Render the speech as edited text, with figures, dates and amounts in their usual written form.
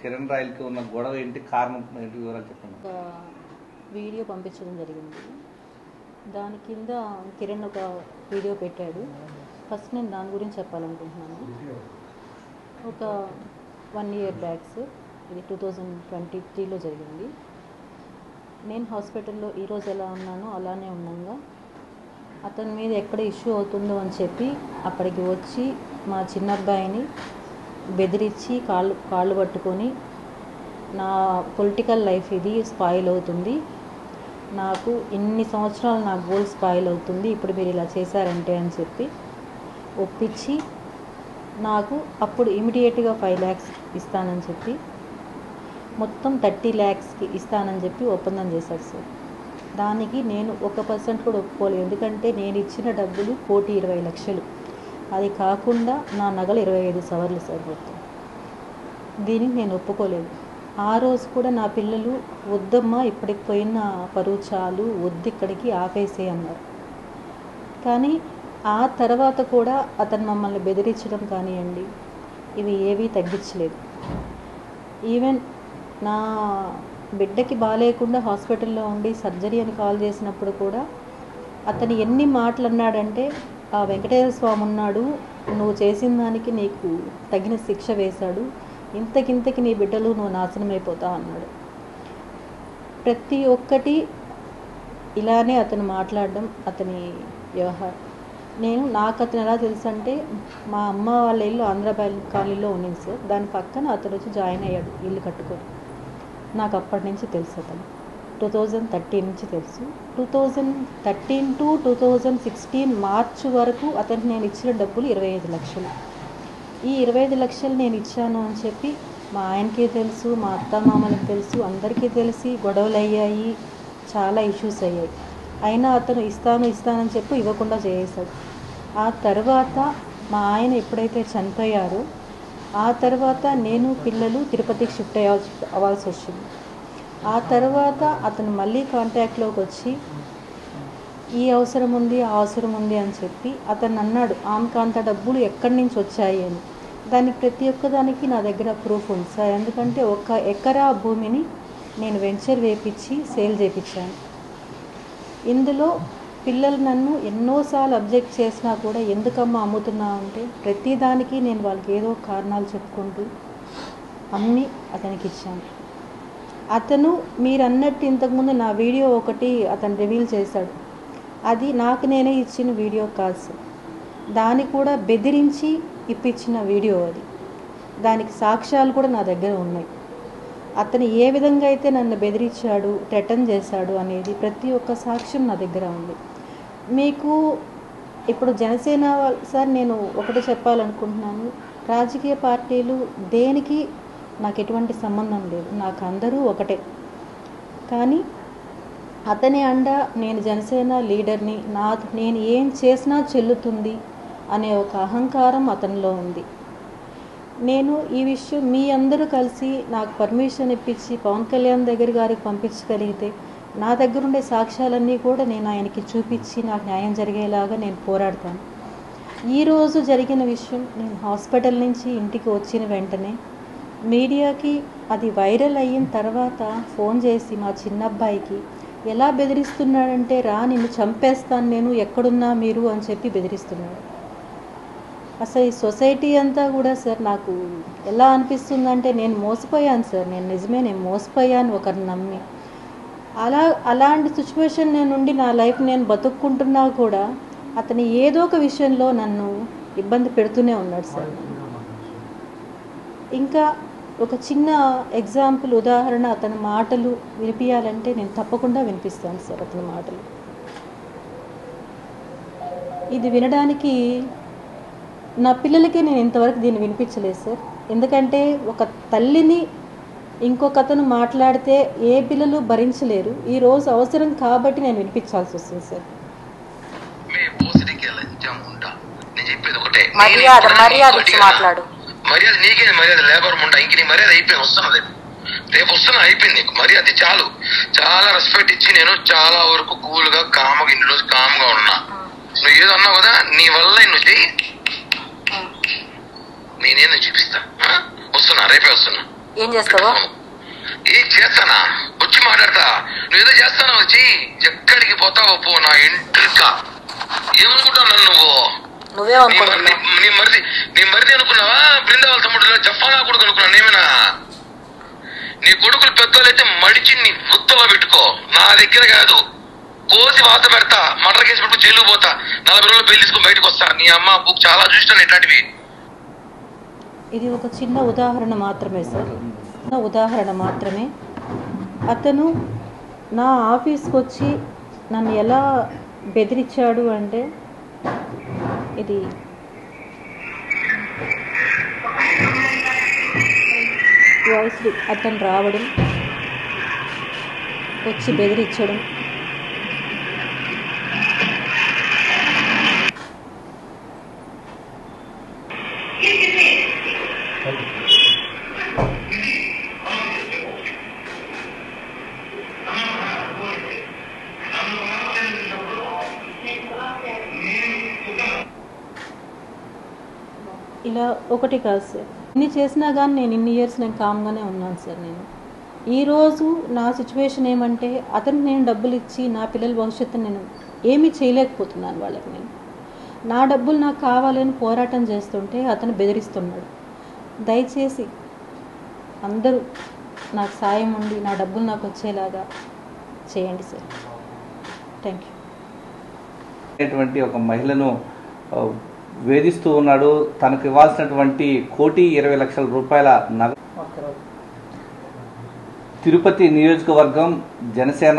కిరణ్ రాయల్కి ఉన్న గొడవ ఏంటి, కారణం ఏంటి, వివరాలు చెప్పండి. ఒక వీడియో పంపించడం జరిగింది. దాని కింద కిరణ్ ఒక వీడియో పెట్టాడు. ఫస్ట్ నేను దాని గురించి చెప్పాలనుకుంటున్నాను. ఒక 1 year బ్యాక్స్, ఇది 2023లో జరిగింది. నేను హాస్పిటల్లో ఈరోజు ఎలా ఉన్నానో అలానే ఉన్నాగా అతని మీద ఎక్కడ ఇష్యూ అవుతుందో అని చెప్పి అక్కడికి వచ్చి మా చిన్న అబ్బాయిని బెదిరించి కాళ్ళు పట్టుకొని, నా పొలిటికల్ లైఫ్ ఇది స్పాయిల్ అవుతుంది, నాకు ఇన్ని సంవత్సరాలు నా గోల్ స్పాయిల్ అవుతుంది, ఇప్పుడు మీరు ఇలా చేశారంటే అని చెప్పి ఒప్పించి నాకు అప్పుడు ఇమీడియట్గా 5 lakhs ఇస్తానని చెప్పి మొత్తం 30 lakhsకి ఇస్తానని చెప్పి ఒప్పందం చేశాడు సార్. దానికి నేను 1% కూడా ఒప్పుకోలేదు. ఎందుకంటే నేను ఇచ్చిన డబ్బులు 1,20,00,000. అది కాకుండా నా నగలు 25 సవర్లు సార్ మొత్తం. దీనికి నేను ఒప్పుకోలేదు. ఆ రోజు కూడా నా పిల్లలు వద్దమ్మా, ఇప్పటికి పోయిన పరువు చాలు, వద్దు, ఇక్కడికి ఆపేసే అన్నారు. కానీ ఆ తర్వాత కూడా అతను మమ్మల్ని బెదిరించడం కానివ్వండి, ఇవి ఏవీ తగ్గించలేదు. ఈవెన్ నా బిడ్డకి బాగాలేకుండా హాస్పిటల్లో ఉండి సర్జరీ అని కాల్ చేసినప్పుడు కూడా అతను ఎన్ని మాటలు అన్నాడంటే, ఆ వెంకటేశ్వర స్వామి ఉన్నాడు, నువ్వు చేసిన దానికి నీకు తగిన శిక్ష వేశాడు, ఇంతకింతకి నీ బిడ్డలు నువ్వు నాశనం అయిపోతావు అన్నాడు. ప్రతి ఒక్కటి ఇలానే అతను మాట్లాడడం, అతని వ్యవహారం. నాకు అతను ఎలా తెలుసు అంటే, మా అమ్మ వాళ్ళ ఇల్లు ఆంధ్ర కాలనీలో ఉండింది సార్. దాని పక్కన అతను వచ్చి జాయిన్ అయ్యాడు ఇల్లు కట్టుకొని. నాకు అప్పటి నుంచి తెలుసు అతను. 2013 నుంచి తెలుసు. 2013 to 2016 మార్చి వరకు అతనికి నేను ఇచ్చిన డబ్బులు 25 లక్షలు. ఈ 25 లక్షలు నేను ఇచ్చాను అని చెప్పి మా ఆయనకి తెలుసు, మా అత్తమామలకు తెలుసు, అందరికీ తెలిసి గొడవలు అయ్యాయి, చాలా ఇష్యూస్ అయ్యాయి. అయినా అతను ఇస్తానని చెప్పి ఇవ్వకుండా చేసేశాడు. ఆ తర్వాత మా ఆయన ఎప్పుడైతే చనిపోయారో ఆ తర్వాత నేను పిల్లలు తిరుపతికి షిఫ్ట్ అవ్వాల్సి వచ్చింది. ఆ తర్వాత అతను మళ్ళీ కాంటాక్ట్లోకి వచ్చి ఈ అవసరం ఉంది, ఆ అవసరం ఉంది అని చెప్పి అతను అన్నాడు, ఆమెకు అంత డబ్బులు ఎక్కడి నుంచి వచ్చాయి అని. దానికి ప్రతి ఒక్కదానికి నా దగ్గర ప్రూఫ్ ఉంది సార్. ఎందుకంటే 1 ఎకరా భూమిని నేను వెంచర్ వేపించి సేల్ చేయించాను. ఇందులో పిల్లలు నన్ను ఎన్నోసార్లు అబ్జెక్ట్ చేసినా కూడా ఎందుకమ్మా అమ్ముతున్నావు అంటే, ప్రతిదానికి నేను వాళ్ళకి ఏదో కారణాలు చెప్పుకుంటూ అన్నీ అతనికి ఇచ్చాను. అతను మీరు అన్నట్టు ఇంతకుముందు నా వీడియో ఒకటి అతను రివీల్ చేశాడు. అది నాకు నేనే ఇచ్చిన వీడియో కాదు సార్. దాన్ని కూడా బెదిరించి ఇప్పించిన వీడియో అది. దానికి సాక్ష్యాలు కూడా నా దగ్గర ఉన్నాయి. అతను ఏ విధంగా అయితే నన్ను బెదిరించాడు, థ్రెటన్ చేశాడు అనేది ప్రతి ఒక్క సాక్ష్యం నా దగ్గర ఉంది. మీకు ఇప్పుడు జనసేన సార్, నేను ఒకటి చెప్పాలనుకుంటున్నాను. రాజకీయ పార్టీలు దేనికి నాకు ఎటువంటి సంబంధం లేదు, నాకు అందరూ ఒకటే. కానీ అతని అండ నేను జనసేన లీడర్ని, నేను ఏం చేసినా చెల్లుతుంది అనే ఒక అహంకారం అతనిలో ఉంది. నేను ఈ విషయం మీ అందరూ కలిసి నాకు పర్మిషన్ ఇప్పించి పవన్ కళ్యాణ్ గారికి పంపించగలిగితే నా దగ్గర ఉండే సాక్ష్యాలన్నీ కూడా నేను ఆయనకి చూపించి నాకు న్యాయం జరిగేలాగా నేను పోరాడతాను. ఈరోజు జరిగిన విషయం, నేను హాస్పిటల్ నుంచి ఇంటికి వచ్చిన వెంటనే మీడియాకి అది వైరల్ అయిన తర్వాత ఫోన్ చేసి మా చిన్నబ్బాయికి ఎలా బెదిరిస్తున్నాడంటే, రా నిన్ను చంపేస్తాను నేను, ఎక్కడున్నా మీరు అని చెప్పి బెదిరిస్తున్నాడు. అసలు ఈ సొసైటీ అంతా కూడా సార్ నాకు ఎలా అనిపిస్తుందంటే, నేను మోసపోయాను సార్. నేను మోసపోయాను ఒకరిని నమ్మి. అలాంటి సిచ్యువేషన్ నుండి నా లైఫ్ నేను బతుక్కుంటున్నా కూడా అతను ఏదో ఒక విషయంలో నన్ను ఇబ్బంది పెడుతూనే ఉన్నాడు సార్. ఇంకా ఒక చిన్న ఎగ్జాంపుల్, ఉదాహరణ, అతని మాటలు వినిపించాలంటే నేను తప్పకుండా వినిపిస్తాను సార్. అతని మాటలు ఇది వినడానికి నా పిల్లలకే నేను ఇంతవరకు దీన్ని వినిపించలేదు సార్. ఎందుకంటే ఒక తల్లిని ఇంకొక అతను మాట్లాడితే ఏ పిల్లలు భరించలేరు. ఈరోజు అవసరం కాబట్టి నేను వినిపించాల్సి వస్తుంది సార్. మర్యాద నీకే, మర్యాద లేబర్ ముండా, ఇంక నీ మర్యాద అయిపోయింది, వస్తున్నది రేపు అయిపోయింది నీకు మర్యాద. చాలు, చాలా రెస్పెక్ట్ ఇచ్చి నేను చాలా వరకు కూల్గా కామ్గా ఇన్ని రోజు కామ్గా ఉన్నా. నువ్వు ఏదో అన్నావు కదా, నీ వల్ల నువ్వు చెయ్యి, నేనేదో చూపిస్తా. వస్తున్నా, రేపే వస్తున్నా. ఏం చేస్తావా? ఏం చేస్తానా? వచ్చి మాట్లాడతా. నువ్వేదో చేస్తానా? వచ్చి ఎక్కడికి పోతావో పో. నా ఇంటికా ఏమనుకుంటావు నన్ను నువ్వు? నీ మరిది అనుకున్నావా? బృందావల తమ్ముడు జఫానా కొడుకు అనుకున్నా నేమేనా? నీ కొడుకులు పెద్దోళ్ళైతే మడిచి నీ గుత్తలో పెట్టుకో. నా దగ్గర కాదు. కోసి వాత పెడతా. మర్డర్ కేసు పెట్టుకు జైలు పోతా. 40 రోజులు పెళ్లి తీసుకుని బయటకు వస్తా. నీ అమ్మ బుక్ చాలా చూస్తాను ఇట్లాంటివి. ఇది ఒక చిన్న ఉదాహరణ మాత్రమే సార్, చిన్న ఉదాహరణ మాత్రమే. అతను నా ఆఫీస్కి వచ్చి నన్ను ఎలా బెదిరించాడు అంటే, ఇది వాయిస్ అతను రావడం, వచ్చి బెదిరించడం, ఇలా ఒకటి కాదు సార్. ఇన్ని చేసినా కానీ నేను ఇన్ని ఇయర్స్ నేను కామ్గానే ఉన్నాను సార్. నేను ఈరోజు నా సిచ్యువేషన్ ఏమంటే, అతనికి నేను డబ్బులు ఇచ్చి నా పిల్లల భవిష్యత్తు నేను ఏమీ చేయలేకపోతున్నాను వాళ్ళకి. నేను నా డబ్బులు నాకు కావాలని పోరాటం చేస్తుంటే అతను బెదిరిస్తున్నాడు. దయచేసి అందరూ నాకు సాయం ఉండి నా డబ్బులు నాకు వచ్చేలాగా చేయండి సార్. Thank you. ఒక మహిళను వేధిస్తూ ఉన్నాడు. తనకు ఇవ్వాల్సినటువంటి 1,20,00,000 రూపాయల నగదు. తిరుపతి నియోజకవర్గం జనసేన